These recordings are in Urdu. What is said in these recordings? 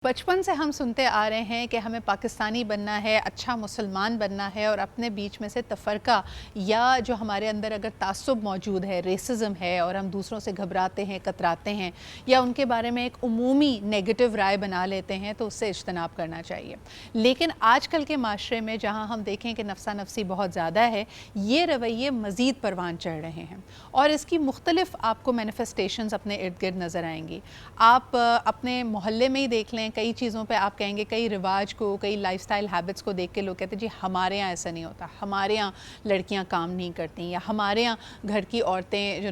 بچپن سے ہم سنتے آ رہے ہیں کہ ہمیں پاکستانی بننا ہے، اچھا مسلمان بننا ہے، اور اپنے بیچ میں سے تفرقہ یا جو ہمارے اندر اگر تعصب موجود ہے، ریسزم ہے، اور ہم دوسروں سے گھبراتے ہیں، کتراتے ہیں یا ان کے بارے میں ایک عمومی نیگیٹو رائے بنا لیتے ہیں، تو اس سے اجتناب کرنا چاہیے۔ لیکن آج کل کے معاشرے میں جہاں ہم دیکھیں کہ نفسا نفسی بہت زیادہ ہے، یہ رویے مزید پروان چڑھ رہے ہیں اور اس کی مختلف آپ کو مینیفیسٹیشنز اپنے ارد گرد نظر آئیں گی۔ آپ اپنے محلے میں ہی دیکھ لیں، کئی چیزوں پہ آپ کہیں گے، کئی رواج کو، کئی لائف سٹائل ہیبٹس کو دیکھ کے لوگ کہتے ہیں جی ہمارے یہاں ایسا نہیں ہوتا، ہمارے یہاں لڑکیاں کام نہیں کرتی، یا ہمارے یہاں گھر کی عورتیں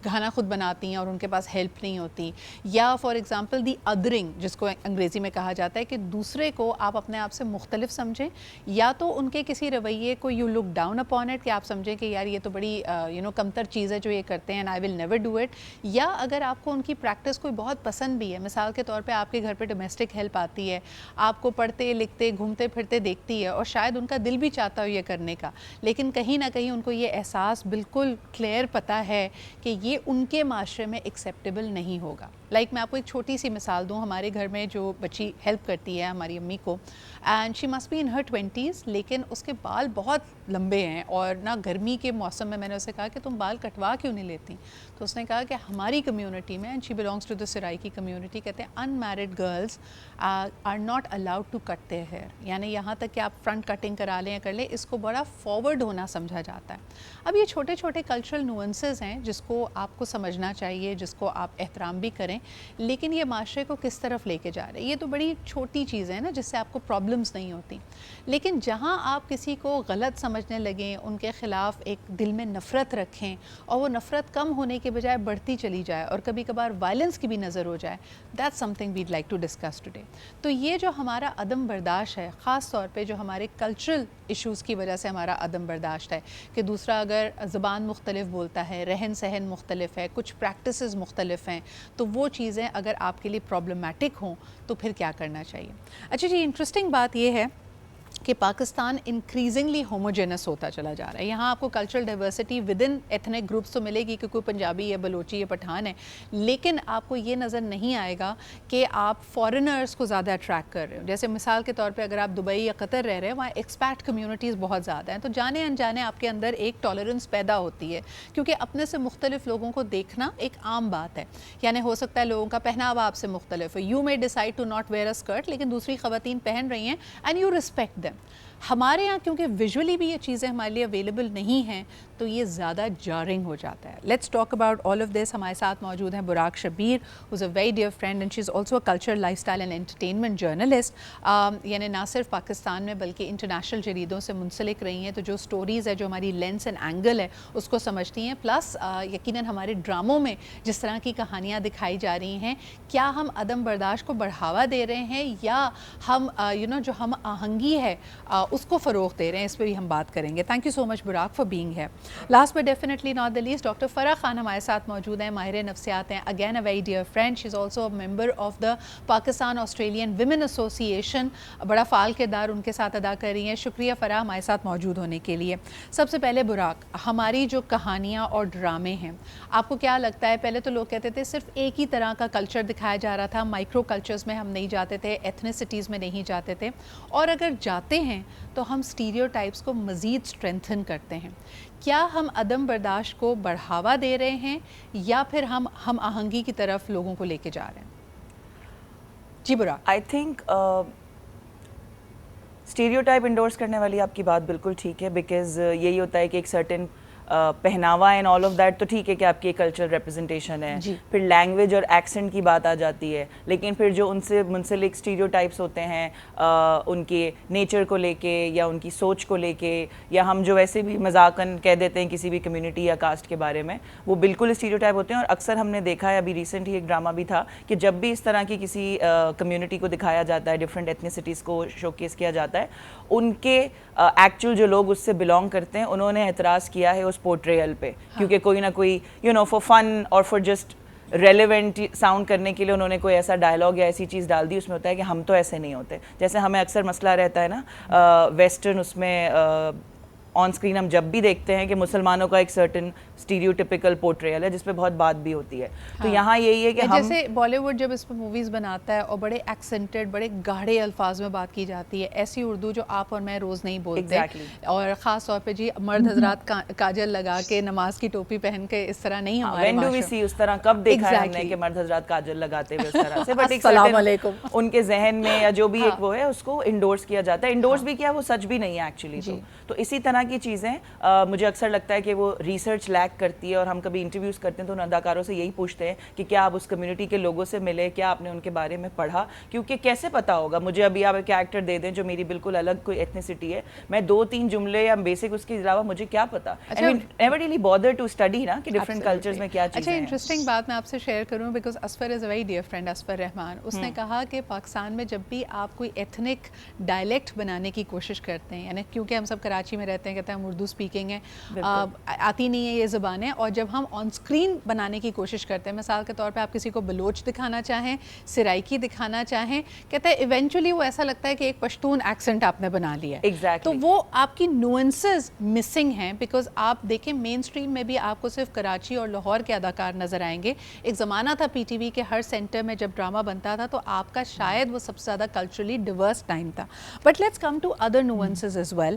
کھانا خود بناتی ہیں اور ان کے پاس ہیلپ نہیں ہوتی، یا فار ایگزامپل دی ادرنگ، جس کو انگریزی میں کہا جاتا ہے کہ دوسرے کو آپ اپنے آپ سے مختلف سمجھیں، یا تو ان کے کسی رویے کو you look down upon it, کہ آپ سمجھیں کہ یار یہ تو بڑی کمتر چیز ہے جو یہ کرتے ہیں، آئی ول نیور ڈو اٹ، یا اگر آپ کو ان کی پریکٹس کوئی بہت پسند بھی ہے، مثال کے طور پہ آپ کے گھر پہ ڈومیسٹک ہیلپ آتی ہے، آپ کو پڑھتے لکھتے گھومتے پھرتے دیکھتی ہے، اور شاید ان کا دل بھی چاہتا ہو یہ کرنے کا، لیکن کہیں نہ کہیں ان کو یہ احساس بالکل کلیئر پتہ ہے کہ یہ ان کے معاشرے میں ایکسیپٹیبل نہیں ہوگا۔ میں آپ کو ایک چھوٹی سی مثال دوں، ہمارے گھر میں جو بچی ہیلپ کرتی ہے ہماری امی کو، and she must be in her 20s، لیکن اس کے بال بہت لمبے ہیں، اور نہ گرمی کے موسم میں نے اسے کہا کہ تم بال کٹوا کیوں نہیں لیتی، تو اس نے کہا کہ ہماری کمیونٹی میں، and she belongs to the Saraiki community, کہتے ہیں unmarried girls are not allowed to cut their hair, یعنی یہاں تک کہ آپ فرنٹ کٹنگ کرا لیں یا کر لیں، اس کو بڑا فارورڈ ہونا سمجھا جاتا ہے۔ اب یہ چھوٹے چھوٹے کلچرل نوئنسز ہیں جس کو آپ کو سمجھنا چاہیے، جس کو آپ احترام بھی کریں، لیکن یہ معاشرے کو کس طرف لے کے جا رہے ہیں، یہ تو بڑی چھوٹی چیزیں ہیں نا جس سے آپ کو پرابلمز نہیں ہوتی، لیکن جہاں آپ کسی کو غلط سمجھنے لگیں، ان کے خلاف ایک دل میں نفرت رکھیں، اور وہ نفرت کم ہونے کے بجائے بڑھتی چلی جائے اور کبھی کبھار وائلنس کی بھی نظر ہو جائے، that's something we'd like to discuss today. تو یہ جو ہمارا عدم برداشت ہے، خاص طور پہ جو ہمارے کلچرل ایشوز کی وجہ سے ہمارا عدم برداشت ہے کہ دوسرا اگر زبان مختلف بولتا ہے، رہن سہن مختلف ہے، کچھ پریکٹسز مختلف ہیں، تو وہ چیزیں اگر آپ کے لیے پرابلمیٹک ہوں تو پھر کیا کرنا چاہیے۔ اچھا جی، انٹرسٹنگ بات یہ ہے کہ پاکستان انکریزنگلی ہوموجینس ہوتا چلا جا رہا ہے۔ یہاں آپ کو cultural diversity with in ethnic groups تو ملے گی کہ کوئی پنجابی یا بلوچی یا پٹھان ہے، لیکن آپ کو یہ نظر نہیں آئے گا کہ آپ فارنرز کو زیادہ اٹریکٹ کر رہے ہو۔ جیسے مثال کے طور پہ اگر آپ دبئی یا قطر رہ رہے ہیں، وہاں ایکسپیٹ کمیونٹیز بہت زیادہ ہیں، تو جانے انجانے آپ کے اندر ایک ٹالرنس پیدا ہوتی ہے، کیونکہ اپنے سے مختلف لوگوں کو دیکھنا ایک عام بات ہے۔ یعنی ہو سکتا ہے لوگوں کا پہناوا آپ سے مختلف ہے، you may decide to not wear a skirt, لیکن دوسری خواتین پہن رہی ہیں اینڈ یو رسپیکٹ دیم۔ ہمارے ہاں کیونکہ ویژولی بھی یہ چیزیں ہمارے لیے اویلیبل نہیں ہیں، تو یہ زیادہ جارنگ ہو جاتا ہے۔ Let's talk about all of this. ہمارے ساتھ موجود ہیں Buraq Shabbir, who is a very dear friend and she is also a cultural lifestyle and entertainment journalist، یعنی نہ صرف پاکستان میں بلکہ انٹرنیشنل جریدوں سے منسلک رہی ہیں، تو جو سٹوریز ہے، جو ہماری لینس اینڈ اینگل ہے، اس کو سمجھتی ہیں، پلس یقیناً ہمارے ڈراموں میں جس طرح کی کہانیاں دکھائی جا رہی ہیں، کیا ہم عدم برداشت کو بڑھاوا دے رہے ہیں یا ہم جو ہم آہنگی ہے اس کو فروغ دے رہے ہیں، اس پہ بھی ہم بات کریں گے۔ Thank you so much Buraq for being ہے۔ Last but definitely not the least, doctor Farah Khan ہمارے ساتھ موجود ہیں، ماہر نفسیات ہیں، again a very dear friend, she is also a member of the Pakistan Australian women association, بڑا فعال کردار ان کے ساتھ ادا کر رہی ہیں۔ شکریہ فرح ہمارے ساتھ موجود ہونے کے لیے۔ سب سے پہلے براق، ہماری جو کہانیاں اور ڈرامے ہیں، آپ کو کیا لگتا ہے؟ پہلے تو لوگ کہتے تھے صرف ایک ہی طرح کا کلچر دکھایا جا رہا تھا، مائکرو کلچرز میں ہم نہیں جاتے تھے، ایتھنیسٹیز میں نہیں جاتے تھے، اور اگر جاتے ہیں تو ہم اسٹیریوٹائپس کو مزید اسٹرینتھن کرتے ہیں۔ کیا ہم عدم برداشت کو بڑھاوا دے رہے ہیں یا پھر ہم آہنگی کی طرف لوگوں کو لے کے جا رہے ہیں؟ جی Buraq. I think stereotype endorse کرنے والی آپ کی بات بالکل ٹھیک ہے، بیکاز یہی ہوتا ہے کہ ایک سرٹن پہناوا اینڈ آل آف دیٹ تو ٹھیک ہے کہ آپ کی کلچرل ریپرزنٹیشن ہے، پھر لینگویج اور ایکسنٹ کی بات آ جاتی ہے، لیکن پھر جو ان سے منسلک اسٹیریوٹائپس ہوتے ہیں ان کے نیچر کو لے کے یا ان کی سوچ کو لے کے، یا ہم جو ویسے بھی مذاقاً کہہ دیتے ہیں کسی بھی کمیونٹی یا کاسٹ کے بارے میں، وہ بالکل اسٹیریوٹائپ ہوتے ہیں۔ اور اکثر ہم نے دیکھا ہے، ابھی ریسنٹ ہی ایک ڈرامہ بھی تھا کہ جب بھی اس طرح کی کسی کمیونٹی کو دکھایا جاتا ہے، ڈفرینٹ ایتھنیسٹیز کو شوکیس کیا جاتا ہے، ان کے ایکچوئل جو لوگ اس سے بلانگ کرتے ہیں انہوں نے اعتراض کیا ہے اس پورٹریل پہ، کیونکہ کوئی نہ کوئی فار فن اور فار جسٹ ریلیونٹ ساؤنڈ کرنے کے لیے انہوں نے کوئی ایسا ڈائلاگ یا ایسی چیز ڈال دی، اس میں ہوتا ہے کہ ہم تو ایسے نہیں ہوتے۔ جیسے ہمیں اکثر مسئلہ رہتا ہے نا ویسٹرن اس میں آن اسکرین ہم جب بھی دیکھتے ہیں کہ مسلمانوں کا ایک سرٹن اسٹیریوٹیپیکل پورٹریل ہے جس پہ بہت بات بھی ہوتی ہے. تو یہاں یہی ہے کہ ہم جیسے بالی ووڈ جب اس پہ موویز بناتا ہے اور بڑے ایکسنٹڈ بڑے گاڑھے الفاظ میں بات کی جاتی ہے, ایسی اردو جو آپ اور میں روز نہیں بولتے, اور خاص طور پہ جی مرد حضرات کاجل لگا کے نماز کی ٹوپی پہن کے اس طرح نہیں ہمارے معاشرے اس طرح کب دیکھا ہے ہم نے کہ مرد حضرات کاجل لگاتے ہوئے اس طرح سے, بٹ السلام علیکم ان کے ذہن میں یا جو بھی ایک وہ ہے اس کو انڈورس کیا جاتا ہے. انڈورس بھی کیا, وہ سچ بھی نہیں ہے ایکچولی. تو اسی طرح کی چیزیں مجھے اکثر لگتا ہے کہ وہ ریسرچ لیک کرتی ہے, اور ہم کبھی انٹرویوز کرتے ہیں تو ان اداکاروں سے یہی پوچھتے ہیں کہ کیا آپ اس کمیونٹی کے لوگوں سے ملے, کیا آپ نے ان کے بارے میں پڑھا, کیونکہ کیسے پتا ہوگا مجھے ابھی آپ ایک ایکٹر دے دیں جو میری بالکل الگ کوئی ایتھنیسٹی ہے, میں 2-3 جملے یا بیسک اس کے علاوہ مجھے کیا پتا. Never really bother to study نا کہ ڈفرینٹ کلچرز میں کیا چیزیں ہیں. اچھا, انٹرسٹنگ بات میں آپ سے شیئر کروں, because Asfar is a very dear friend, Asfar Rahman. اس نے کہا کہ پاکستان میں جب بھی آپ کوئی ایتھنک ڈائلیکٹ بنانے کی کوشش کرتے ہیں, یعنی کیونکہ ہم سب کراچی میں رہتے ہیں, کہتے ہیں ہم اردو اسپیکنگ ہیں, آتی نہیں ہے یہ زبانیں, اور جب ہم آن اسکرین بنانے کی کوشش کرتے ہیں, مثال کے طور پہ آپ کسی کو بلوچ دکھانا چاہیں, سرائکی دکھانا چاہیں, کہتے ہیں ایونچولی وہ ایسا لگتا ہے کہ ایک پشتون ایکسنٹ آپ نے بنا لیا ہے. تو وہ آپ کی نوئنسز مسنگ ہیں, بیکاز آپ دیکھیں مین اسٹریم میں بھی آپ کو صرف کراچی اور لاہور کے اداکار نظر آئیں گے. ایک زمانہ تھا پی ٹی وی کے ہر سینٹر میں جب ڈرامہ بنتا تھا تو آپ کا شاید وہ سب سے زیادہ کلچرلی ڈیورس ٹائم تھا. But let's come to other nuances as well.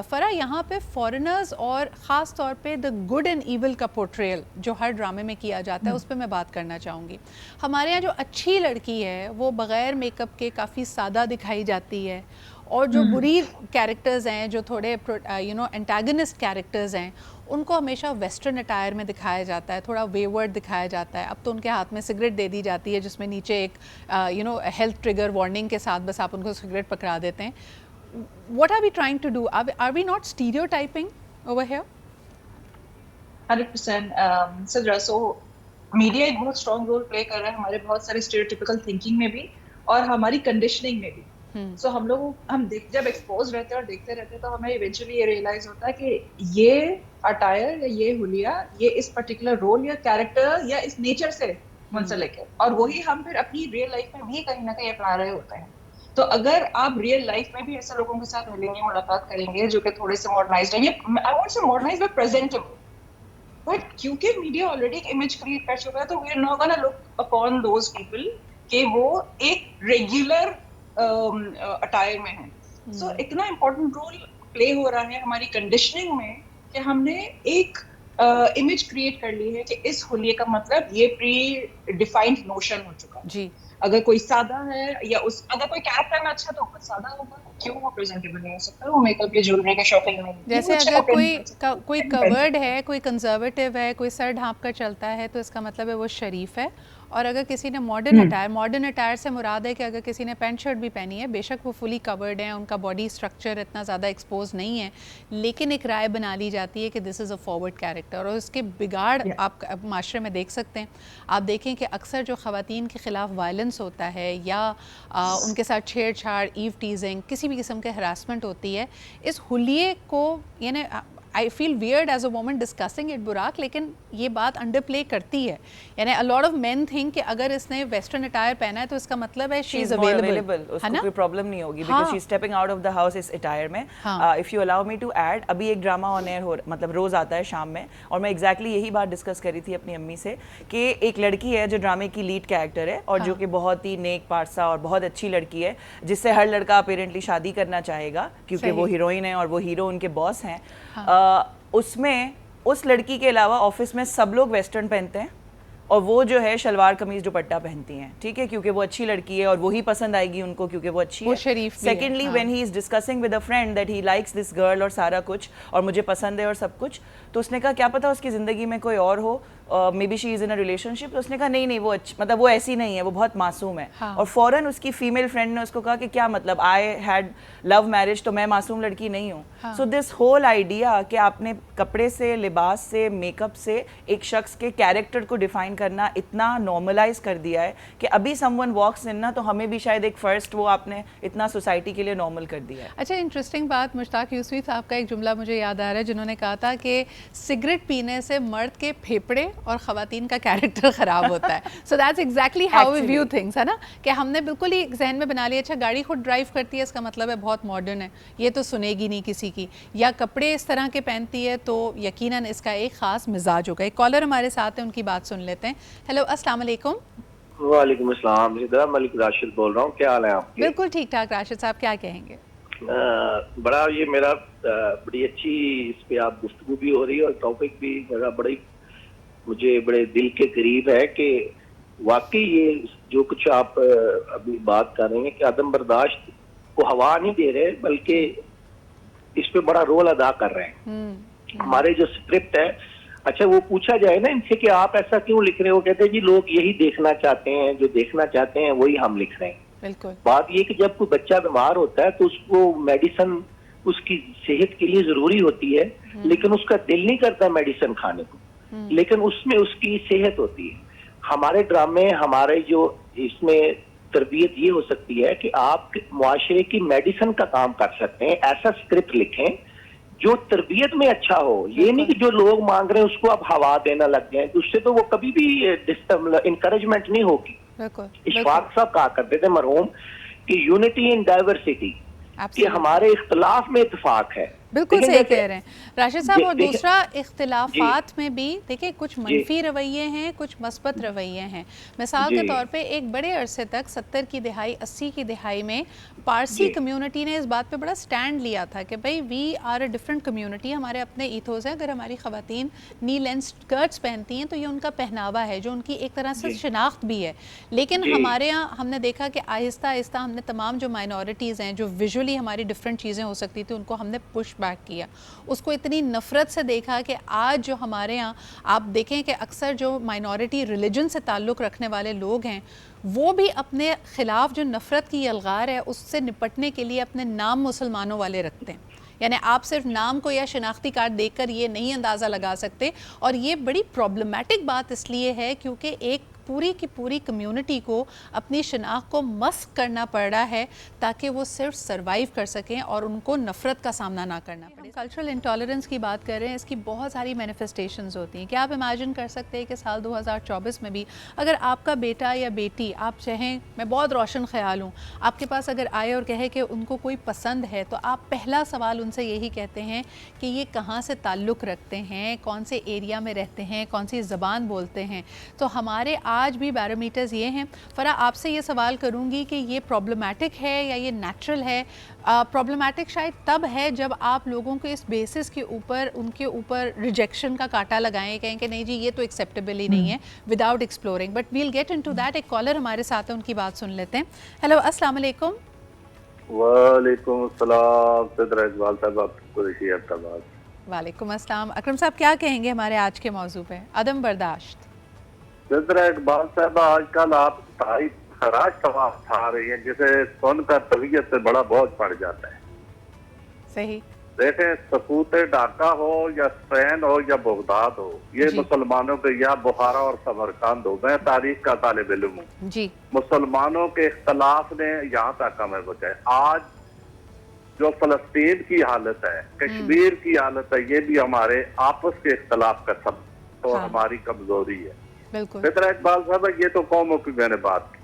Farah, یہاں پہ فارنرز اور خاص طور پہ دا گڈ اینڈ ایول کا پورٹریل جو ہر ڈرامے میں کیا جاتا ہے, اس پہ میں بات کرنا چاہوں گی. ہمارے یہاں جو اچھی لڑکی ہے وہ بغیر میک اپ کے کافی سادہ دکھائی جاتی ہے, اور جو بری کیریکٹرز ہیں, جو تھوڑے انٹیگنسٹ کیریکٹرز ہیں, ان کو ہمیشہ ویسٹرن اٹائر میں دکھایا جاتا ہے, تھوڑا ویورڈ دکھایا جاتا ہے. اب تو ان کے ہاتھ میں سگریٹ دے دی جاتی ہے جس میں نیچے ایک ہیلتھ ٹریگر وارننگ کے ساتھ بس آپ ان کو سگریٹ پکڑا دیتے ہیں. What are we trying to do? Are we not stereotyping over here? 100%. Sidra, so media ایک بہت اسٹرانگ رول پلے کر رہا ہے ہمارے بہت سارے اسٹیریوٹیپیکل تھنکنگ میں بھی اور ہماری کنڈیشننگ میں بھی. سو ہم لوگ جب ایکسپوز رہتے ہیں اور دیکھتے رہتے ہیں تو ہمیں ایونچولی یہ ریئلائز ہوتا ہے کہ یہ اٹائر یا یہ حلیہ یہ اس پرٹیکولر رول یا کیریکٹر یا اس نیچر سے منسلک ہے, اور وہی ہم پھر اپنی ریئل لائف میں بھی کہیں نہ کہیں اپنا رہے ہوتے ہیں. تو اگر آپ ریئل لائف میں بھی ایسے لوگوں کے ساتھ ملیں گے, ملاقات کریں گے جو کہ تھوڑے سے ماڈرنائزڈ ہیں, آئی وانٹ سے ماڈرنائزڈ بٹ پریزنٹیبل, بٹ کیونکہ میڈیا آلریڈی ایک امیج کریٹ کر چکا ہے تو we are not gonna look upon those people کہ وہ ایک ریگولر اٹائر میں ہیں. سو اتنا امپورٹنٹ رول پلے ہو رہا ہے ہماری کنڈیشننگ میں کہ ہم نے ایک امیج کریٹ کر لی ہے کہ اس حلیے کا مطلب یہ پری ڈیفائنڈ نوشن ہو چکا ہے. جی, اگر کوئی سادہ ہے یا اگر کوئی کیریکٹر میں اچھا تو وہ سادہ ہوگا, کیوں وہ پریزنٹیبل نہیں ہو سکتا, وہ میک اپ یا جیولری کے شوقین نہیں. جیسے اگر کوئی کورڈ ہے, کوئی کنزرویٹو ہے, کوئی سر ڈھانپ کر چلتا ہے تو اس کا مطلب ہے وہ شریف ہے. اور اگر کسی نے ماڈرن اٹائر سے مراد ہے کہ اگر کسی نے پینٹ شرٹ بھی پہنی ہے, بے شک وہ فلی کورڈ ہیں, ان کا باڈی اسٹرکچر اتنا زیادہ ایکسپوز نہیں ہے, لیکن ایک رائے بنا لی جاتی ہے کہ دس از اے فارورڈ کیریکٹر. اور اس کے بگاڑ آپ معاشرے میں دیکھ سکتے ہیں. آپ دیکھیں کہ اکثر جو خواتین کے خلاف وائلنس ہوتا ہے یا ان کے ساتھ چھیڑ چھاڑ, ایو ٹیزنگ, کسی بھی قسم کے ہراسمنٹ ہوتی ہے, اس حلیے کو یعنی I feel weird as a woman discussing it, براک, لیکن یہ بات انڈر پلے کرتی ہے. یعنی a lot of men think کہ اگر اس نے ویسٹرن اٹائر پہنا ہے تو اس کا مطلب ہے she is available, اس کو کوئی پرابلم نہیں ہوگی because she is stepping out of the house اس اٹائر میں. If you allow me to add, ابھی ایک ڈرامہ آن ایئر مطلب روز آتا ہے شام میں, اور میں ایگزیکٹلی یہی بات ڈسکس کری تھی اپنی امی سے کہ ایک لڑکی ہے جو ڈرامے کی لیڈ کیریکٹر ہے اور جو کہ بہت ہی نیک پارسا اور بہت اچھی لڑکی ہے جس سے ہر لڑکا اپیرنٹلی شادی کرنا چاہے گا کیونکہ وہ ہیروئن ہے اور وہ ہیرو ان کے باس ہیں. اس میں اس لڑکی کے علاوہ آفس میں سب لوگ ویسٹرن پہنتے ہیں اور وہ جو ہے شلوار قمیض دوپٹہ پہنتی ہیں, ٹھیک ہے, کیونکہ وہ اچھی لڑکی ہے اور وہی پسند آئے گی ان کو کیونکہ وہ اچھی ہے. Secondly when he is discussing with a friend that he likes this girl اور سارا کچھ اور مجھے پسند ہے اور سب کچھ, تو اس نے کہا کیا پتا اس کی زندگی میں کوئی اور ہو, may be she is in a relation شپ. تو اس نے کہا نہیں وہ مطلب وہ ایسی نہیں ہے, وہ بہت معصوم ہے. اور فوراً اس کی فیمیل فرینڈ نے اس کو کہا کہ کیا مطلب آئی ہیڈ لو میرج تو میں معصوم لڑکی نہیں ہوں. سو دس ہول آئیڈیا کہ آپ نے کپڑے سے, لباس سے, میک اپ سے ایک شخص کے کیریکٹر کو ڈیفائن کرنا اتنا نارملائز کر دیا ہے کہ ابھی سم ون واکس ان نا تو ہمیں بھی شاید ایک فرسٹ وہ آپ نے اتنا سوسائٹی کے لیے نارمل کر دیا ہے. اچھا, انٹرسٹنگ بات, مشتاق یوسفی صاحب کا ایک جملہ مجھے یاد آ رہا ہے جنہوں نے کہا تھا کہ سگریٹ پینے سے مرد کے پھیپھڑے اور خواتین کا کیریکٹر خراب ہوتا ہے. So that's exactly how we view things, ہے نا, کہ ہم نے بالکل ہی ذہن میں بنا لیا اچھا گاڑی خود ڈرائیو کرتی ہے اس کا مطلب ہے بہت ماڈرن ہے, یہ تو سنے گی نہیں کسی کی, یا کپڑے اس طرح کے پہنتی ہے تو یقیناً اس کا ایک خاص مزاج ہوگا. ایک کالر ہمارے ساتھ ہیں, ان کی بات سن لیتے ہیں. ہیلو السلام علیکم. وعلیکم السلام, ملک راشد بول رہا ہوں, کیا حال ہے آپ کے؟ بالکل ٹھیک ٹھاک. راشد صاحب کیا کہیں گے؟ بڑا یہ میرا بڑی اچھی اس پہ آپ گفتگو بھی ہو رہی ہے اور ٹاپک بھی میرا مجھے بڑے دل کے قریب ہے کہ واقعی یہ جو کچھ آپ ابھی بات کر رہے ہیں کہ عدم برداشت کو ہوا نہیں دے رہے بلکہ اس پہ بڑا رول ادا کر رہے ہیں. ہمارے جو اسکرپٹ ہے, اچھا وہ پوچھا جائے نا ان سے کہ آپ ایسا کیوں لکھ رہے ہو, کہتے ہیں جی لوگ یہی دیکھنا چاہتے ہیں, جو دیکھنا چاہتے ہیں وہی ہم لکھ رہے ہیں. بالکل. بات یہ کہ جب کوئی بچہ بیمار ہوتا ہے تو اس کو میڈیسن اس کی صحت کے لیے ضروری ہوتی ہے, لیکن اس کا دل نہیں کرتا میڈیسن کھانے کو, لیکن اس میں اس کی صحت ہوتی ہے. ہمارے ڈرامے, ہمارے جو اس میں تربیت یہ ہو سکتی ہے کہ آپ معاشرے کی میڈیسن کا کام کر سکتے ہیں. ایسا اسکرپٹ لکھیں جو تربیت میں اچھا ہو, یہ نہیں کہ جو لوگ مانگ رہے ہیں اس کو اب ہوا دینا لگ جائیں, اس سے تو وہ کبھی بھی انکریجمنٹ نہیں ہوگی. اشفاق صاحب کہا کرتے تھے مرحوم کہ یونٹی ان ڈائیورسٹی, کہ ہمارے اختلاف میں اتفاق ہے. بالکل صحیح کہہ رہے ہیں راشد صاحب. اور دوسرا اختلافات میں بھی دیکھیں کچھ منفی رویے ہیں, کچھ مثبت رویے ہیں. مثال کے طور پہ ایک بڑے عرصے تک 70 کی دہائی 80 کی دہائی میں پارسی کمیونٹی نے اس بات پہ بڑا سٹینڈ لیا تھا کہ بھئی we are a different community, ہمارے اپنے ایتھوز ہیں. اگر ہماری خواتین نی لینس اسکرٹس پہنتی ہیں تو یہ ان کا پہناوا ہے جو ان کی ایک طرح سے شناخت بھی ہے. لیکن ہمارے یہاں ہم نے دیکھا کہ آہستہ آہستہ ہم نے تمام جو مائنورٹیز ہیں جو ویژولی ہماری ڈفرنٹ چیزیں ہو سکتی تھی ان کو ہم نے پش بیک کیا, اس کو اتنی نفرت سے دیکھا کہ آج جو ہمارے ہاں آپ دیکھیں کہ اکثر جو مائنورٹی ریلیجن سے تعلق رکھنے والے لوگ ہیں وہ بھی اپنے خلاف جو نفرت کی یلغار ہے اس سے نپٹنے کے لیے اپنے نام مسلمانوں والے رکھتے ہیں. یعنی آپ صرف نام کو یا شناختی کارڈ دیکھ کر یہ نہیں اندازہ لگا سکتے, اور یہ بڑی پرابلمٹک بات اس لیے ہے کیونکہ ایک پوری کی پوری کمیونٹی کو اپنی شناخت کو مسخ کرنا پڑ رہا ہے تاکہ وہ صرف سروائیو کر سکیں اور ان کو نفرت کا سامنا نہ کرنا پڑے. کلچرل انٹالرنس کی بات کر رہے ہیں, اس کی بہت ساری مینیفیسٹیشنز ہوتی ہیں. کیا آپ امیجن کر سکتے ہیں کہ سال 2024 میں بھی اگر آپ کا بیٹا یا بیٹی, آپ چاہیں, میں بہت روشن خیال ہوں, آپ کے پاس اگر آئے اور کہے کہ ان کو کوئی پسند ہے تو آپ پہلا سوال ان سے یہی کہتے ہیں کہ یہ کہاں سے تعلق رکھتے ہیں, کون سے ایریا میں رہتے ہیں, کون سی زبان بولتے ہیں. تو ہمارے آج بھی بیرومیٹرز یہ ہیں. فرح آپ سے یہ سوال کروں گی کہ یہ پرابلمٹک ہے یا یہ نیچرل ہے؟ پرابلمٹک شاید تب ہے جب آپ لوگوں کو اس بیسس کے اوپر ان کے اوپر ریجیکشن کا کانٹا لگائیں, کہیں کہ نہیں جی یہ تو ایکسیپٹیبل ہی نہیں ہے without exploring. But we'll get into that. ایک کالر ہمارے ساتھ ہے, ان کی بات سن لیتے ہیں. ہیلو السلام علیکم. وعلیکم السلام. صدر اقبال صاحب آپ کو رشی ارتباد. وعلیکم السلام. اکرم صاحب کیا کہیں گے ہمارے آج کے موضوع پہ عدم برداشت؟ صدر اقبال صاحب آج کل آپ تاریخ خراج سوال اٹھا رہی ہیں جسے سن کر طبیعت سے بڑا بوجھ پڑ جاتا ہے. صحیح. دیکھیں سقوط ڈھاکہ ہو یا اسپین ہو یا بغداد ہو, یہ مسلمانوں کے, یا بخارا اور سمرقند ہو, میں تاریخ کا طالب علم ہوں جی, مسلمانوں کے اختلاف نے یہاں تک ہمیں بچائے. آج جو فلسطین کی حالت ہے, کشمیر کی حالت ہے, یہ بھی ہمارے آپس کے اختلاف کا سبب اور ہماری کمزوری ہے. بالکل. فطرہ اقبال صاحب یہ تو قوموں کی میں نے بات کی,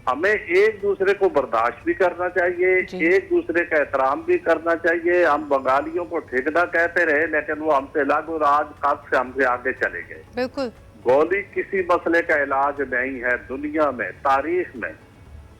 ہمیں ایک دوسرے کو برداشت بھی کرنا چاہیے, ایک دوسرے کا احترام بھی کرنا چاہیے. ہم بنگالیوں کو ٹھیکدہ کہتے رہے لیکن وہ ہم سے الگ اور آج کب سے ہم سے آگے چلے گئے. بالکل. گولی کسی مسئلے کا علاج نہیں ہے دنیا میں, تاریخ میں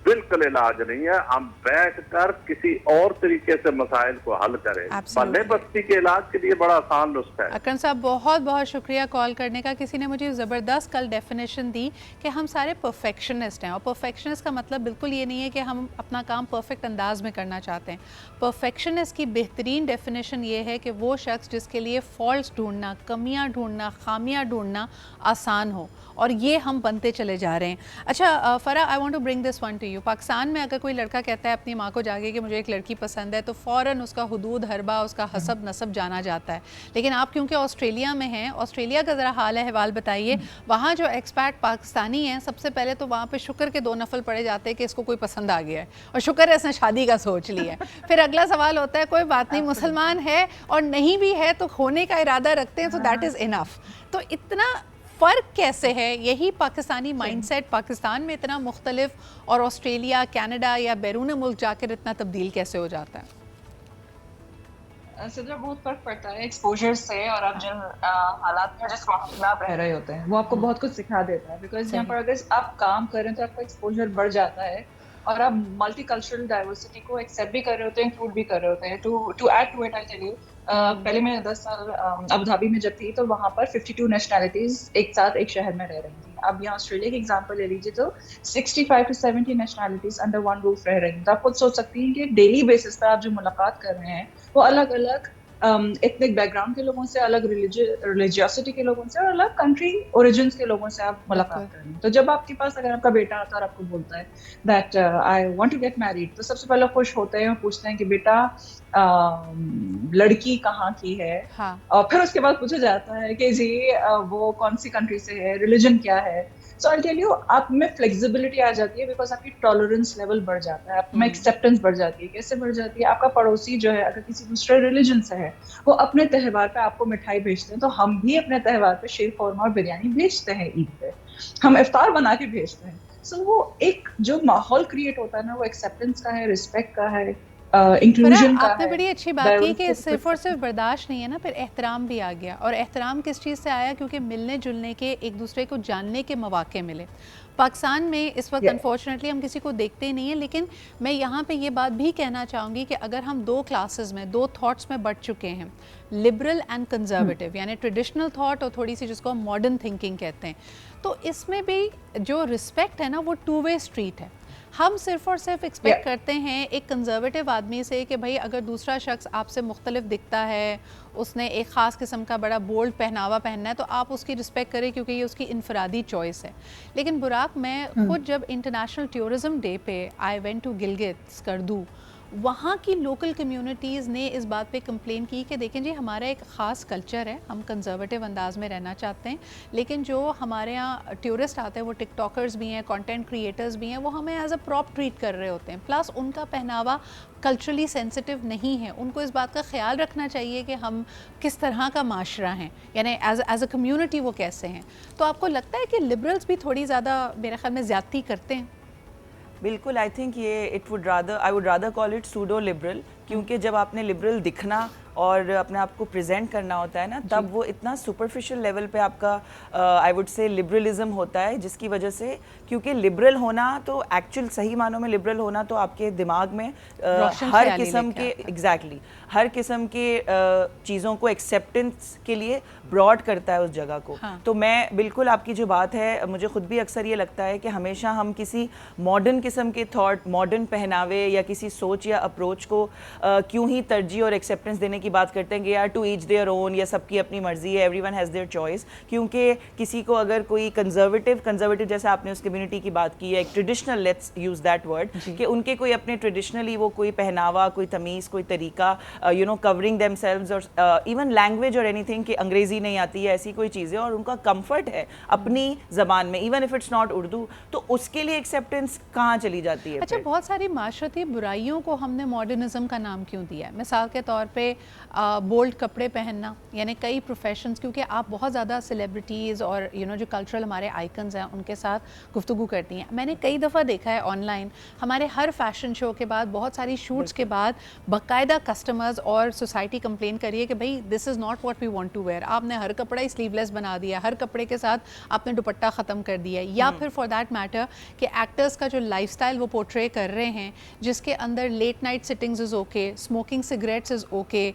بالکل علاج نہیں ہے. ہم بیٹھ کر کسی اور طریقے سے مسائل کو حل کریں. بلے بستی کے علاج کے لیے بڑا آسان نسخہ ہے. اکرم صاحب بہت بہت شکریہ کال کرنے کا. کسی نے مجھے زبردست کل ڈیفینیشن دی کہ ہم سارے پرفیکشنسٹ ہیں, اور پرفیکشنسٹ کا مطلب بالکل یہ نہیں ہے کہ ہم اپنا کام پرفیکٹ انداز میں کرنا چاہتے ہیں. پرفیکشنسٹ کی بہترین ڈیفینیشن یہ ہے کہ وہ شخص جس کے لیے فالٹس ڈھونڈنا, کمیاں ڈھونڈنا, خامیاں ڈھونڈنا آسان ہو, اور یہ ہم بنتے چلے جا رہے ہیں. اچھا Farah, I want to bring this one to you. ہوں. پاکستان میں اگر کوئی لڑکا کہتا ہے اپنی ماں کو جا کے کہ مجھے ایک لڑکی پسند ہے تو فوراً اس کا حدود حربہ, اس کا حسب نسب جانا جاتا ہے. لیکن آپ کیونکہ آسٹریلیا میں ہیں, آسٹریلیا کا ذرا حال احوال بتائیے. وہاں جو ایکسپیٹ پاکستانی ہیں سب سے پہلے تو وہاں پہ شکر کے 2 نفل پڑے جاتے ہیں کہ اس کو کوئی پسند آ گیا ہے اور شکر ہے اس نے شادی کا سوچ لیا ہے. پھر اگلا سوال ہوتا ہے کوئی بات نہیں مسلمان ہے اور نہیں بھی ہے تو ہونے کا ارادہ رکھتے ہیں, تو دیٹ از انف. تو اتنا فرق کیسے ہے, یہی پاکستانی مائنڈ سیٹ پاکستان میں اتنا مختلف اور آسٹریلیا, کینیڈا یا بیرون ملک جا کر اتنا تبدیل کیسے ہو جاتا ہے؟ صدرہ بہت فرق پڑتا ہے ایکسپوجر سے, اور آپ جن حالات میں جس ماحول میں آپ رہ رہے ہوتے ہیں وہ آپ کو بہت کچھ سکھا دیتا ہے. بیکاز یہاں پر اگر آپ کام کر رہے ہیں تو آپ کا ایکسپوجر بڑھ جاتا ہے, اور آپ ملٹی کلچرل ڈائیورسٹی کو ایکسیپٹ بھی کر رہے ہوتے ہیں, انکلوڈ بھی کر رہے ہوتے ہیں. To add to it I tell you, پہلے میں 10 سال ابو دھابی میں جب تھی تو وہاں پر 52 نیشنلٹیز ایک ساتھ ایک شہر میں رہ رہی تھیں. اب یہاں آسٹریلیا کی ایگزامپل لے لیجیے تو 65 to 70 nationalities under one roof رہ رہی ہیں. تو آپ خود سوچ سکتی ہیں کہ ڈیلی بیسس پہ آپ جو ملاقات کر رہے ہیں وہ الگ الگ ایتھنک بیک گراؤنڈ کے لوگوں سے, الگ ریلیجیوسٹی کے لوگوں سے, اور الگ کنٹری اوریجنس کے لوگوں سے آپ ملاقات کر رہے ہیں. تو جب آپ کے پاس اگر آپ کا بیٹا آتا ہے اور آپ کو بولتا ہے that I want to get married, تو سب سے پہلے خوش ہوتے ہیں اور پوچھتے ہیں کہ بیٹا لڑکی کہاں کی ہے, اور پھر اس کے بعد پوچھا جاتا ہے کہ جی وہ کون سی کنٹری سے ہے, ریلیجن کیا ہے. سو آئی ٹیل یو, آپ میں فلیکسیبلٹی آ جاتی ہے بیکاز آپ کی ٹالرنس لیول بڑھ جاتا ہے, آپ میں ایکسیپٹنس بڑھ جاتی ہے. کیسے بڑھ جاتی ہے؟ آپ کا پڑوسی جو ہے اگر کسی دوسرے ریلیجن سے ہے وہ اپنے تہوار پہ آپ کو مٹھائی بھیجتے ہیں, تو ہم بھی اپنے تہوار پہ شیر قورمہ اور بریانی بھیجتے ہیں, عید پہ ہم افطار بنا کے بھیجتے ہیں. سو وہ ایک جو ماحول کریٹ ہوتا ہے نا وہ ایکسیپٹنس کا ہے, رسپیکٹ کا ہے, انکلوژن کا ہے. آپ نے بڑی اچھی بات کی کہ صرف اور صرف برداشت نہیں ہے نا, پھر احترام بھی آ گیا. اور احترام کس چیز سے آیا؟ کیونکہ ملنے جلنے کے, ایک دوسرے کو جاننے کے مواقع ملے. پاکستان میں اس وقت انفارچونیٹلی ہم کسی کو دیکھتے ہی نہیں ہیں, لیکن میں یہاں پہ یہ بات بھی کہنا چاہوں گی کہ اگر ہم 2 کلاسز میں 2 تھاٹس میں بٹ چکے ہیں, لبرل اینڈ کنزرویٹیو, یعنی ٹریڈیشنل تھاٹ اور تھوڑی سی جس کو ہم ماڈرن تھنکنگ کہتے ہیں, تو اس میں بھی جو رسپیکٹ ہے نا وہ 2 وے اسٹریٹ ہے. ہم صرف اور صرف ایکسپیکٹ کرتے ہیں ایک کنزرویٹیو آدمی سے کہ بھائی اگر دوسرا شخص آپ سے مختلف دکھتا ہے, اس نے ایک خاص قسم کا بڑا بولڈ پہناوا پہننا ہے, تو آپ اس کی رسپیکٹ کریں کیونکہ یہ اس کی انفرادی چوائس ہے. لیکن براق, میں خود جب انٹرنیشنل ٹورزم ڈے پہ I went to Gilgit Skardu, وہاں کی لوکل کمیونٹیز نے اس بات پہ کمپلین کی کہ دیکھیں جی ہمارا ایک خاص کلچر ہے, ہم کنزرویٹیو انداز میں رہنا چاہتے ہیں, لیکن جو ہمارے یہاں ٹورسٹ آتے ہیں وہ ٹک ٹاکرز بھی ہیں, کانٹینٹ کریٹرز بھی ہیں, وہ ہمیں ایز اے پراپ ٹریٹ کر رہے ہوتے ہیں. پلس ان کا پہناوا کلچرلی سینسٹیو نہیں ہے, ان کو اس بات کا خیال رکھنا چاہیے کہ ہم کس طرح کا معاشرہ ہیں, یعنی ایز اے کمیونٹی وہ کیسے ہیں. تو آپ کو لگتا ہے کہ لبرلز بھی تھوڑی زیادہ میرے خیال میں زیادتی کرتے ہیں؟ بالکل, آئی تھنک یہ I would rather call it pseudo liberal, کیونکہ جب آپ نے لبرل دکھنا اور اپنے آپ کو پریزنٹ کرنا ہوتا ہے نا, تب وہ اتنا سپرفیشل لیول پہ آپ کا آئی ووڈ سے لبرلزم ہوتا ہے, جس کی وجہ سے, کیونکہ لبرل ہونا تو ایکچوئل صحیح معنوں میں لبرل ہونا تو آپ کے دماغ میں ہر قسم کے ہر قسم کے چیزوں کو ایکسیپٹنس کے لیے براڈ کرتا ہے اس جگہ کو. تو میں بالکل آپ کی جو بات ہے, مجھے خود بھی اکثر یہ لگتا ہے کہ ہمیشہ ہم کسی ماڈرن قسم کے تھاٹ, ماڈرن پہناوے یا کسی سوچ یا اپروچ کو کیوں ہی ترجیح اور ایکسیپٹنس دینے کی بات کرتے ہیں کہ یار ٹو ایچ دیئر اون, یا سب کی اپنی مرضی ہے, everyone has their choice. کیونکہ کسی کو اگر کوئی کنزرویٹیو جیسے آپ نے اس کمیونٹی کی بات کی ہے, ایک traditional, let's use that word, کہ ان کے کوئی اپنے ٹریڈیشنلی وہ کوئی پہناوا, کوئی تمیز, کوئی طریقہ, you know covering themselves, اور ایون لینگویج اور اینی تھنگ کہ انگریزی نہیں آتی ہے, ایسی کوئی چیزیں, اور ان کا کمفرٹ ہے اپنی زبان میں, even if it's not Urdu, تو اس کے لیے ایکسیپٹنس کہاں چلی جاتی ہے؟ اچھا, بہت ساری معاشرتی برائیوں کو ہم نے ماڈرنزم کا نام کیوں دیا ہے؟ مثال کے طور پہ بولڈ کپڑے پہننا, یعنی کئی پروفیشنز, کیونکہ آپ بہت زیادہ سیلیبریٹیز اور جو کلچرل ہمارے آئیکنز ہیں ان کے ساتھ گفتگو کرتی ہیں. میں نے کئی دفعہ دیکھا ہے آن لائن, ہمارے ہر فیشن شو کے بعد, بہت ساری شوٹس کے بعد باقاعدہ کسٹمرز اور سوسائٹی کمپلین کریے کہ بھائی this is not what we want to wear. آپ نے ہر کپڑا ہی سلیو لیس بنا دیا, ہر کپڑے کے ساتھ آپ نے دوپٹہ ختم کر دیا, یا پھر فار دیٹ میٹر کہ ایکٹرز کا جو لائف اسٹائل وہ پورٹرے کر رہے ہیں, جس کے اندر late night sittings is okay, smoking cigarettes is okay,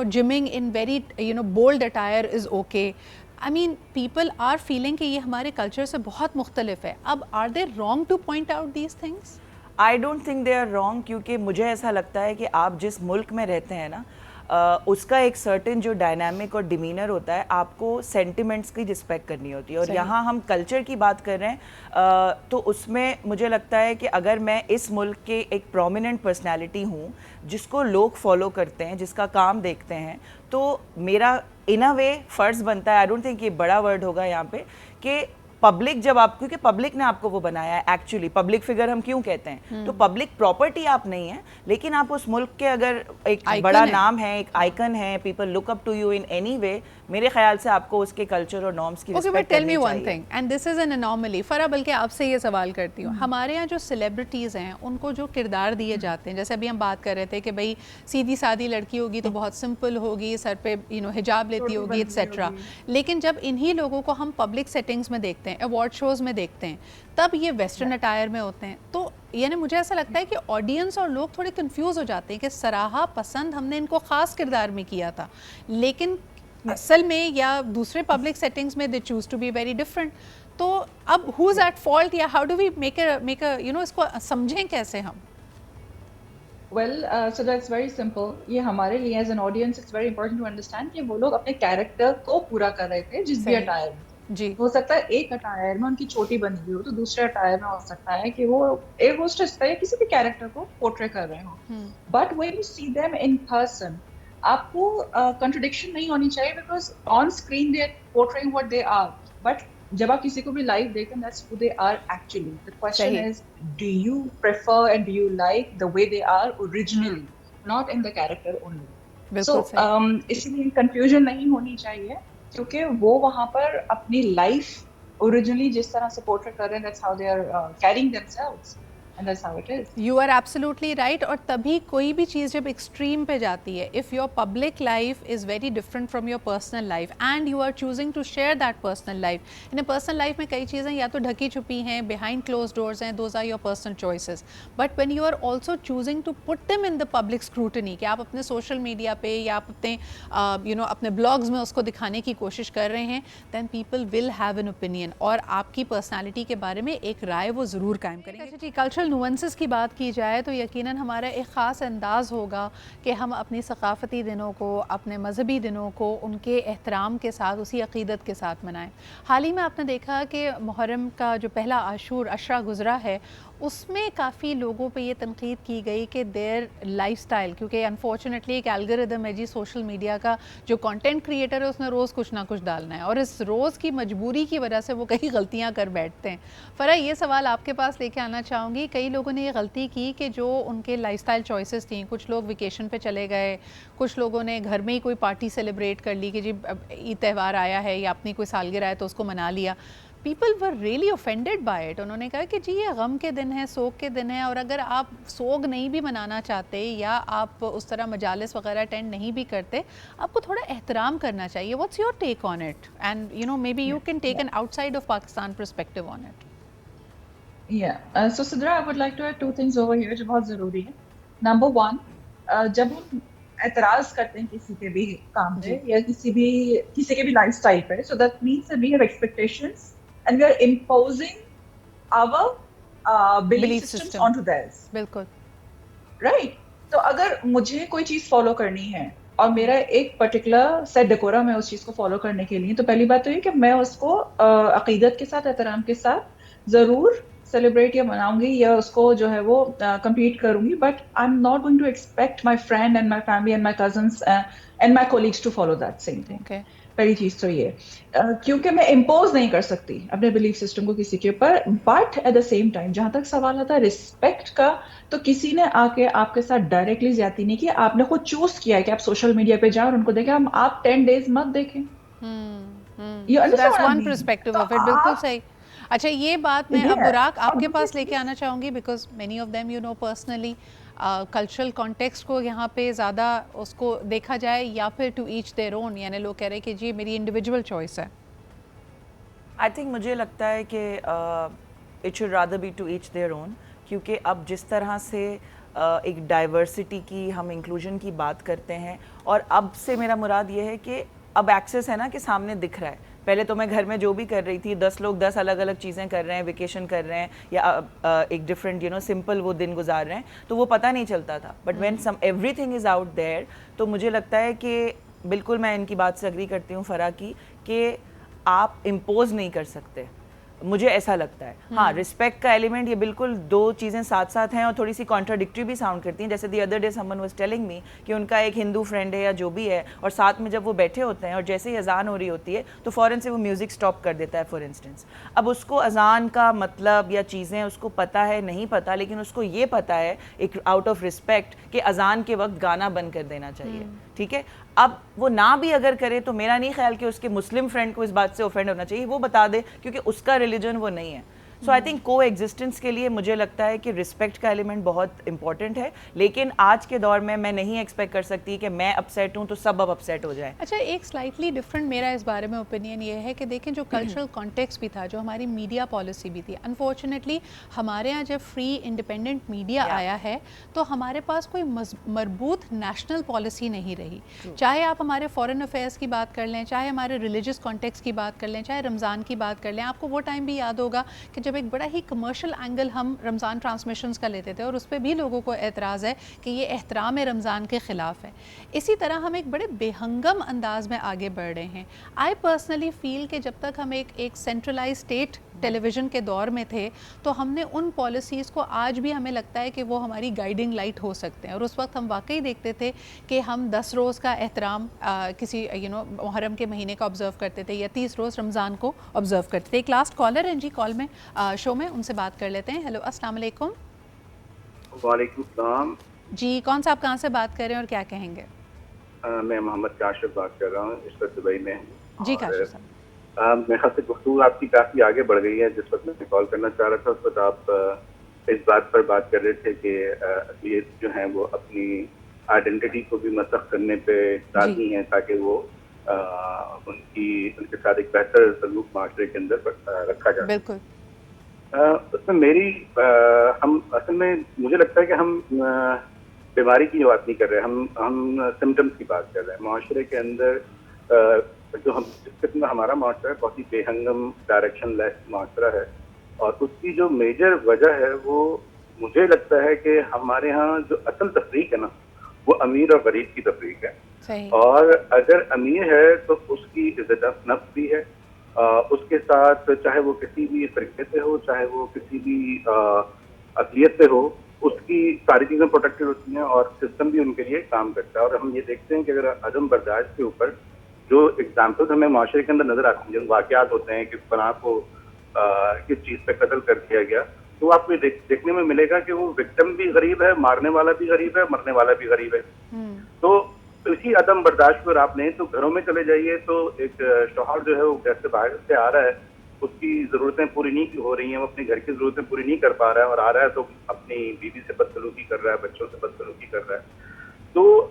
gymming in very bold attire is okay. I mean, people are feeling کہ یہ ہمارے کلچر سے بہت مختلف ہے. اب are they wrong to point out these things? I don't think they are wrong, کیونکہ مجھے ایسا لگتا ہے کہ آپ جس ملک میں رہتے ہیں نا, اس کا ایک سرٹن جو ڈائنامک اور ڈیمینر ہوتا ہے, آپ کو سینٹیمنٹس کی رسپیکٹ کرنی ہوتی ہے. اور یہاں ہم کلچر کی بات کر رہے ہیں, تو اس میں مجھے لگتا ہے کہ اگر میں اس ملک کے ایک پرومیننٹ پرسنالٹی ہوں جس کو لوگ فالو کرتے ہیں, جس کا کام دیکھتے ہیں, تو میرا ان اے وے فرض بنتا ہے, آئی ڈونٹ تھنک یہ بڑا ورڈ ہوگا یہاں پہ, کہ پبلک جب آپ, کیونکہ پبلک نے آپ کو وہ بنایا ہے, ایکچولی پبلک فگر ہم کیوں کہتے ہیں, تو پبلک پراپرٹی آپ نہیں ہیں, لیکن آپ اس ملک کے اگر ایک بڑا نام ہے, ایک آئیکن ہے, people look up to you in any way, میرے خیال سے آپ کو اس کے کلچر اور نارمس کی رسپیکٹ کرنی چاہیے. Tell me one thing, and this is an anomaly. Farah, بلکہ آپ سے یہ سوال کرتی ہوں, ہمارے یہاں جو سیلیبریٹیز ہیں ان کو جو کردار دیے جاتے ہیں, جیسے ابھی ہم بات کر رہے تھے کہ بھائی سیدھی سادھی لڑکی ہوگی تو بہت سمپل ہوگی, سر پہ حجاب لیتی ہوگی ایٹسیٹرا, لیکن جب انہی لوگوں کو ہم پبلک سیٹنگز میں دیکھتے ہیں, ایوارڈ شوز میں دیکھتے ہیں, تب یہ ویسٹرن اٹائر میں ہوتے ہیں. تو یعنی مجھے ایسا لگتا ہے کہ آڈینس اور لوگ تھوڑے کنفیوز ہو جاتے ہیں کہ سراہا پسند ہم نے ان کو خاص کردار میں کیا تھا, لیکن اصل میں یا دوسرے پبلک سیٹنگز میں they choose to be very different. تو اب ہو از ایٹ فالٹ, یا ہاؤ ڈو وی میک اس کو سمجھیں کیسے ہم؟ Well, so that's very simple. یہ ہمارے لیے as an audience it's very important to understand کہ وہ لوگ اپنے کیریکٹر کو پورا کر رہے تھے جس بھی اٹائر میں. جی, ہو سکتا ہے ایک اٹائر میں ان کی چوٹی بنی ہوئی ہو, تو دوسرے اٹائر میں ہو سکتا ہے کہ وہ ایک ہوسٹس کا یا کسی بھی کیریکٹر کو پورٹری کر رہے ہوں. But when you see them in person, آپ کو کنٹرڈکشن نہیں ہونی چاہیے, because on screen they are portraying what they are, but جب آپ کسی کو بھی لائیو دیکھیں that's who they are actually. The question is, do you prefer and do you like the way they are originally, not in the character only. So اسی لیے کنفیوژن نہیں ہونی چاہیے, کیونکہ وہ وہاں پر اپنی لائف اوریجنلی جس طرح سے پورٹری کر رہے ہیں, that's how they are carrying themselves. And that's how it is. You are absolutely right. اور تبھی کوئی بھی چیز جب ایکسٹریم پہ جاتی ہے, if your public life is very different from your personal life and you are choosing to share that personal life, in a personal life میں کئی چیزیں یا تو ڈھکی چھپی ہیں, behind closed doors ہیں, those are your personal choices. But when you are also choosing to put them in the public scrutiny, کہ آپ اپنے سوشل میڈیا پہ یا آپ اپنے اپنے بلاگز میں اس کو دکھانے کی کوشش کر رہے ہیں, then people will have an opinion, اور آپ کی پرسنالٹی کے بارے میں ایک رائے وہ ضرور قائم کریں گے. جی, کلچرل نوانسز کی بات کی جائے تو یقیناً ہمارا ایک خاص انداز ہوگا کہ ہم اپنی ثقافتی دنوں کو, اپنے مذہبی دنوں کو ان کے احترام کے ساتھ, اسی عقیدت کے ساتھ منائیں. حال ہی میں آپ نے دیکھا کہ محرم کا جو پہلا عاشورہ گزرا ہے, اس میں کافی لوگوں پہ یہ تنقید کی گئی کہ دیر لائف سٹائل, کیونکہ انفارچونیٹلی ایک الگوریدم ہے جی سوشل میڈیا کا, جو کانٹینٹ کریٹر ہے اس نے روز کچھ نہ کچھ ڈالنا ہے, اور اس روز کی مجبوری کی وجہ سے وہ کئی غلطیاں کر بیٹھتے ہیں. فرح, یہ سوال آپ کے پاس لے کے آنا چاہوں گی, کئی لوگوں نے یہ غلطی کی کہ جو ان کے لائف سٹائل چوائسیز تھیں, کچھ لوگ ویکیشن پہ چلے گئے, کچھ لوگوں نے گھر میں ہی کوئی پارٹی سیلیبریٹ کر لی کہ جی عید تہوار آیا ہے یا اپنی کوئی سالگرہ ہے تو اس کو منا لیا. People were really offended by it. انہوں نے کہا کہ جی یہ غم کے دن ہیں, سوگ کے دن ہیں, اور اگر آپ سوگ نہیں بھی منانا چاہتے یا آپ اس طرح مجالس وغیرہ اٹینڈ نہیں بھی کرتے, آپ کو تھوڑا احترام کرنا چاہیے. What's your take on it, and maybe you can take an outside of Pakistan perspective on it. Yeah, so Sidra, I would like to add two things over here جو بہت ضروری ہیں. Number one, جب ہم اعتراض کرتے ہیں کسی کے بھی کام پہ یا کسی کے بھی لائف اسٹائل پہ, so that means that we have expectations and we are imposing our belief systems onto theirs. بالکل right. تو اگر مجھے کوئی چیز فالو کرنی ہے اور میرا ایک پرٹیکولر سیٹ ڈیکورم ہے اس چیز کو فالو کرنے کے لیے, تو پہلی بات تو یہ کہ میں اس کو عقیدت کے ساتھ, احترام کے ساتھ ضرور سیلیبریٹ یا مناؤں گی یا اس کو جو ہے وہ کمپلیٹ کروں گی, but I am not going to expect my friend and my family and my cousins and my colleagues to follow that same thing. پہلی چیز تو یہ, کیونکہ میں امپوز نہیں کر سکتی اپنے بلیف سسٹم کو کسی کے اوپر. But at the same time جہاں تک سوال آتا ہے رسپیکٹ کا, تو کسی نے آ کے آپ کے ساتھ ڈائریکٹلی زیادتی نہیں کی, آپ نے خود چوز کیا ہے کہ آپ سوشل میڈیا پہ جاؤ اور ان کو دیکھیں, آپ 10 days مت دیکھیں. بالکل صحیح. اچھا, یہ بات میں اب براق آپ کے پاس لے کے آنا چاہوں گی, because many of them you know personally, cultural context کو یہاں پہ زیادہ اس کو دیکھا جائے یا پھر ٹو ایچ دیئر اون, یعنی لوگ کہہ رہے کہ جی میری انڈیویجول چوائس ہے. آئی تھنک مجھے لگتا ہے کہ it should rather be to each their own, کیونکہ اب جس طرح سے ایک ڈائیورسٹی کی, ہم انکلوژن کی بات کرتے ہیں, اور اب سے میرا مراد یہ ہے کہ اب ایکسیس ہے نا کہ سامنے دکھ رہا ہے, پہلے تو میں گھر میں جو بھی کر رہی تھی 10 لوگ 10 الگ الگ چیزیں کر رہے ہیں, ویکیشن کر رہے ہیں یا ایک ڈفرینٹ سمپل وہ دن گزار رہے ہیں, تو وہ پتہ نہیں چلتا تھا. But when every thing is out there, تو مجھے لگتا ہے کہ بالکل میں ان کی بات سے اگری کرتی ہوں فرح کی, کہ آپ امپوز نہیں کر سکتے, مجھے ایسا لگتا ہے. ہاں, رسپیکٹ کا ایلیمنٹ, یہ بالکل دو چیزیں ساتھ ساتھ ہیں اور تھوڑی سی کانٹراڈکٹری بھی ساؤنڈ کرتی ہیں. جیسے the other day Samoon was telling me کہ ان کا ایک ہندو فرینڈ ہے یا جو بھی ہے, اور ساتھ میں جب وہ بیٹھے ہوتے ہیں اور جیسے ہی اذان ہو رہی ہوتی ہے تو فوراً سے وہ میوزک اسٹاپ کر دیتا ہے فار انسٹنس. اب اس کو اذان کا مطلب یا چیزیں اس کو پتہ ہے نہیں پتہ, لیکن اس کو یہ پتہ ہے ایک آؤٹ آف رسپیکٹ کہ اذان کے وقت گانا بند کر دینا چاہیے. ٹھیک ہے, اب وہ نہ بھی اگر کرے تو میرا نہیں خیال کہ اس کے مسلم فرینڈ کو اس بات سے اوفینڈ ہونا چاہیے, وہ بتا دے, کیونکہ اس کا ریلیجن وہ نہیں ہے. سو آئی تھنک کو ایگزسٹنس کے لیے مجھے لگتا ہے کہ رسپیکٹ کا ایلیمنٹ بہت امپورٹنٹ ہے, لیکن آج کے دور میں نہیں ایکسپیکٹ کر سکتی کہ میں اپسیٹ ہوں تو سب اب اپسیٹ ہو جائیں. اچھا, ایک سلائٹلی ڈفرینٹ میرا اس بارے میں اوپینین یہ ہے کہ دیکھیں جو کلچرل کانٹیکس بھی تھا, جو ہماری میڈیا پالیسی بھی تھی, انفارچونیٹلی ہمارے یہاں جب فری انڈیپینڈنٹ میڈیا آیا ہے تو ہمارے پاس کوئی مربوط نیشنل پالیسی نہیں رہی. چاہے آپ ہمارے فارن افیئرس کی بات کر لیں, چاہے ہمارے ریلیجس کانٹیکس کی بات کر لیں, چاہے رمضان کی بات کر لیں. آپ کو وہ ٹائم بھی یاد ہوگا کہ جب ایک بڑا ہی کمرشل اینگل ہم رمضان ٹرانسمیشنز کا لیتے تھے اور اس پہ بھی لوگوں کو اعتراض ہے کہ یہ احترام رمضان کے خلاف ہے. اسی طرح ہم ایک بڑے بے ہنگم انداز میں آگے بڑھ رہے ہیں. آئی پرسنلی فیل کہ جب تک ہم ایک سینٹرلائز اسٹیٹ ٹیلی ویژن کے دور میں تھے تو ہم نے ان پالیسیز کو آج بھی ہمیں لگتا ہے کہ وہ ہماری گائیڈنگ لائٹ ہو سکتے ہیں, اور اس وقت ہم واقعی دیکھتے تھے کہ ہم 10 روز کا احترام کسی محرم کے مہینے کا آبزرو کرتے تھے یا 30 روز رمضان کو آبزرو کرتے تھے. ایک لاسٹ کالر ہیں جی کال میں شو میں, ان سے بات کر لیتے ہیں. ہیلو, السلام علیکم. وعلیکم السلام جی, کون صاحب کہاں سے بات کر رہے ہیں اور کیا کہیں گے؟ میں محمد کاشف بات کر رہا ہوں, اس وقت دبئی میں. جی کاشف صاحب, میرے خیال سے گفتگو آپ کی کافی آگے بڑھ گئی ہے. جس وقت میں کال کرنا چاہ رہا تھا اس وقت آپ اس بات پر بات کر رہے تھے کہ یہ جو ہیں وہ اپنی آئیڈینٹی کو بھی مسخ کرنے پہ راضی ہیں تاکہ وہ ان کے ساتھ ایک بہتر سلوک معاشرے کے اندر رکھا جائے. بالکل. اس میں ہم اصل میں مجھے لگتا ہے کہ ہم بیماری کی بات نہیں کر رہے, ہم سمٹمس کی بات کر رہے ہیں. معاشرے کے اندر جو جس قسم کا ہمارا معاشرہ ہے بہت ہی بے ہنگم ڈائریکشن لیس معاشرہ ہے, اور اس کی جو میجر وجہ ہے وہ مجھے لگتا ہے کہ ہمارے ہاں جو اصل تفریق ہے نا وہ امیر اور غریب کی تفریق ہے. اور اگر امیر ہے تو اس کی عزت نفس بھی ہے, اس کے ساتھ چاہے وہ کسی بھی طریقے سے ہو, چاہے وہ کسی بھی اقلیت سے ہو, اس کی ساری چیزیں پروٹیکٹڈ ہوتی ہیں اور سسٹم بھی ان کے لیے کام کرتا ہے. اور ہم یہ دیکھتے ہیں کہ اگر عدم برداشت کے اوپر جو ایگزامپلس ہمیں معاشرے کے اندر نظر آتی ہیں, جو واقعات ہوتے ہیں کہ فلاں کو کس چیز پہ قتل کر دیا گیا, تو آپ کو دیکھنے میں ملے گا کہ وہ وکٹم بھی غریب ہے, مارنے والا بھی غریب ہے, مرنے والا بھی غریب ہے. تو اسی عدم برداشت پر آپ نے تو گھروں میں چلے جائیے تو ایک شوہر جو ہے وہ گھر سے باہر سے آ رہا ہے, اس کی ضرورتیں پوری نہیں ہو رہی ہیں, وہ اپنے گھر کی ضرورتیں پوری نہیں کر پا رہا ہے, اور آ رہا ہے تو اپنی بیوی سے بدسلوکی کر رہا ہے, بچوں سے بدسلوکی کر رہا ہے. تو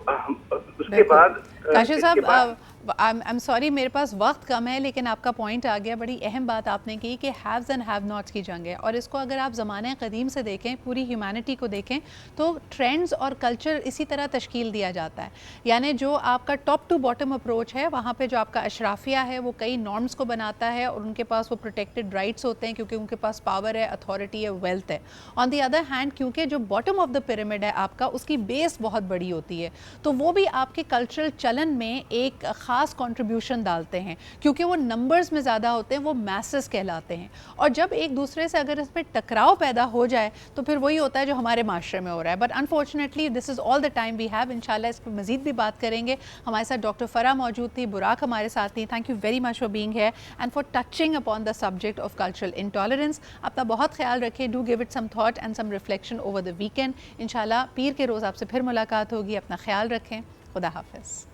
اس کے بعد کاشف صاحب I'm sorry میرے پاس وقت کم ہے, لیکن آپ کا پوائنٹ آ گیا. بڑی اہم بات آپ نے کی کہ ہیوز اینڈ ہیو ناٹس کی جنگ ہے, اور اس کو اگر آپ زمانہ قدیم سے دیکھیں, پوری ہیومینٹی کو دیکھیں, تو ٹرینڈز اور کلچر اسی طرح تشکیل دیا جاتا ہے. یعنی جو آپ کا ٹاپ ٹو باٹم اپروچ ہے, وہاں پہ جو آپ کا اشرافیہ ہے وہ کئی نارمز کو بناتا ہے, اور ان کے پاس وہ پروٹیکٹڈ رائٹس ہوتے ہیں کیونکہ ان کے پاس پاور ہے, اتھارٹی ہے, ویلتھ ہے. آن دی ادر ہینڈ کیونکہ جو باٹم آف دا پیرامڈ ہے آپ کا, اس کی بیس بہت بڑی ہوتی ہے, تو وہ بھی آپ کے کلچرل چلن میں ایک خاص کنٹریبیوشن ڈالتے ہیں, کیونکہ وہ نمبرز میں زیادہ ہوتے ہیں, وہ میسز کہلاتے ہیں. اور جب ایک دوسرے سے اگر اس میں ٹکراؤ پیدا ہو جائے تو پھر وہی ہوتا ہے جو ہمارے معاشرے میں ہو رہا ہے. But unfortunately this is all the time we have. انشاءاللہ اس پہ مزید بھی بات کریں گے. ہمارے ساتھ ڈاکٹر فرح موجود تھی, براق ہمارے ساتھ تھی. Thank you very much for being here and for touching upon the subject of cultural intolerance. اپنا بہت خیال رکھیں. Do give it some thought and some reflection over the weekend. انشاءاللہ پیر کے روز آپ سے پھر ملاقات ہوگی. اپنا خیال رکھیں. خدا حافظ.